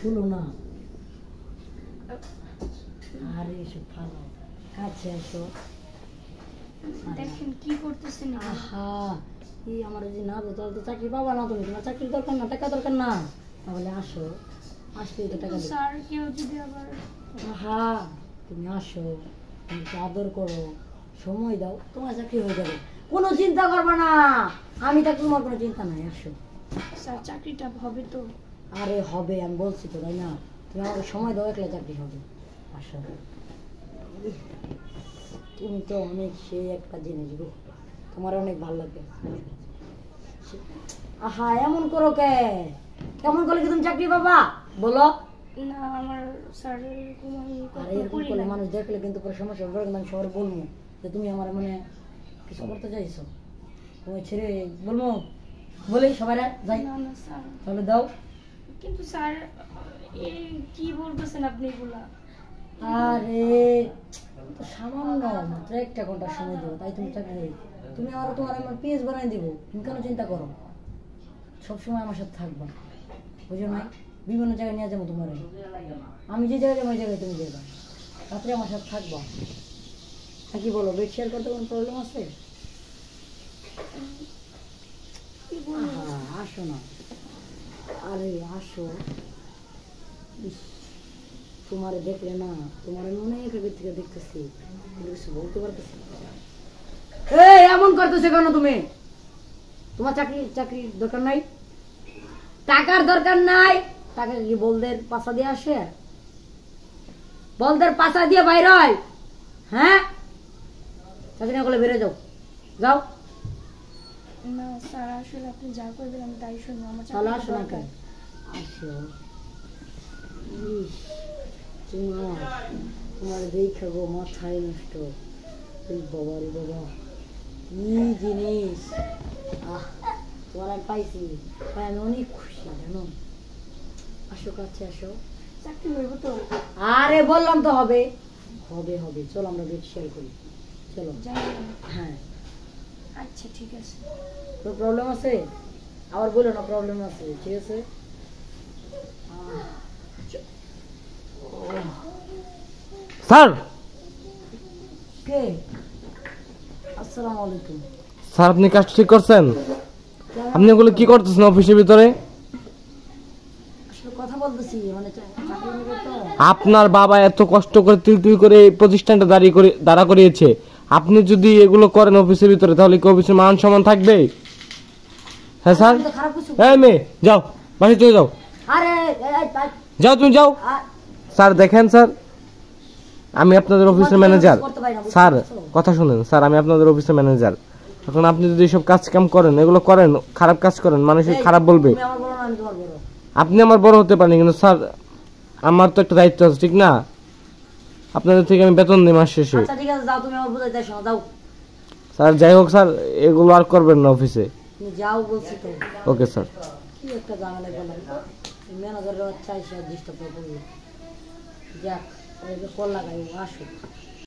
শুনো না, আরে এসব ভালো কাছে আসো। দেখেন কি করতেছেন। আহা, এই আমার যদি না তো তাহলে তো চাকরি পাবা না তুমি, তোমার চাকরির দরকার না, টাকা দরকার না, তাহলে আসো, আসলেই তো টাকা দেবে। স্যার কেউ যদি আবার আহা, তুমি আসো, তুমি একটু আদর করো, সময় দাও, তোমার চাকরি হয়ে যাবে, কোনো চিন্তা করবে না, আমি থাকতে তোমার কোনো চিন্তা নাই, আসো। স্যার চাকরিটা হবে তো? আরে হবে, আমি বলছি তো, তাই না? তুমি আমাকে সময় দাও, একলা চাকরি হবে, আসো। তুমি তো অনেক সেই একটা জিনিস গো, তোমার অনেক ভালো লাগবে। আহা, এমন করো কে? কেমন করলে কি তুমি চাকরি পাবা বলো? না আমার স্যার এরকম আমি আর কখনো এরকম করি করলে না। মানুষ দেখলে কিন্তু পরে সমস্যা হবে, কিন্তু আমি সবার বলবো যে তুমি আমার মানে কিছু করতে চাইছো, তুমি ছেড়ে বলবো, বলি সবাই যাই, না না স্যার, তাহলে দাও। কিন্তু স্যার এই কি বলতেছেন আপনি এগুলা? আরে তো সামান্য মাত্র 1 ঘন্টার সময় দেবো, তাই তুমি চাকরি দেবে, তুমি আরো তোমার আমার পিএস বানাই দিব, তুমি কেন চিন্তা করো, সবসময় আমার সাথে থাকবা, বুঝো নাই? বিভিন্ন জায়গায় নিয়ে যাবো তোমার, আমি যে জায়গায় যাবো ওই জায়গায় তুমি যাবা, রাত্রে আমার সাথে থাকবা। কি বলো, বেড শেয়ার করতে কোনো প্রবলেম আছে? কি বলবো? আহা, আসো না, আরে আসো। ইস, তোমারে দেখলে না, তোমার আমি অনেক আগে থেকে দেখতেছি, কিন্তু কিছু বলতে পারতেছি না। এই এমন করতেছে কেন তুমি? তোমার চাকরির দরকার নাই, টাকার দরকার নাই, টাকা কি বলদের পাশা দিয়ে আসে? বলদের পাশা দিয়ে বাইর হয়? হ্যাঁ, চাকরি না করলে বেরো, যাও, যাও। না স্যার আসলে আপনি যা করবেন আমি তাই শুনবো। আমার তাহলে চাকরিটা আসো না দরকার। কেন? আসো। ইস, তোমার দেখা গো মাথায় নষ্ট, এই বাবা রে বাবা, কি জিনিস! আহ, তোমার আমি পাইছি, ভাই আমি অনেক খুশি জানো। আসো, কাছে আসো। চাকরি হইব তো? আরে বললাম তো হবে, হবে হবে, চলো আমরা বেড শেয়ার করি, চলো। যাবেন? হ্যাঁ, আচ্ছা ঠিক আছে। কোনো প্রবলেম আছে? আবার বলো না প্রবলেম আছে, ঠিক আছে? স্যার কে? আসসালামু আলাইকুম। স্যার আপনি কাজ ঠিক করছেন? আপনি এগুলো কি করতেছেন অফিসের ভিতরে? আসলে কথা বলতেছি, মানে চাকরি নিবে তো। আপনার বাবা এত কষ্ট করে তুই করে এই প্রতিষ্ঠানটা দাঁড়া করিয়েছে, আপনি যদি এগুলো করেন অফিসের ভিতরে, তাহলে কি অফিসের মান সম্মান থাকবে? হ্যাঁ স্যার। আমি তো খারাপ কিছু। এই মেয়ে যাও, বাসে চলে যাও, আরে যাও তুমি যাও। স্যার দেখেন স্যার, আমি আপনাদের অফিসের ম্যানেজার। স্যার কথা শুনেন স্যার, আমি আপনাদের অফিসের ম্যানেজার। এখন আপনি যদি এসব কাজ কাম করেন, এগুলো করেন, খারাপ কাজ করেন, মানুষের খারাপ বলবে। তুমি আমার বড় না, আমি তোমার বড়। আপনি আমার বড় হতে পারেন, কিন্তু স্যার আমার তো একটা দায়িত্ব আছে, ঠিক না? আপনাদের থেকে আমি বেতন দিই মাস শেষে। আচ্ছা ঠিক আছে, যাও, তুমি আমার বুঝাইতে আসো, যাও। স্যার যাই হোক স্যার, এগুলো আর করবেন না অফিসে। তুমি যাও বলছি তো। Okay sir. কি একটা ঝামেলা করলাম, ম্যানেজারের চাইছে ডিস্টার্ব করবো, যাক, কল লাগাই, আসো।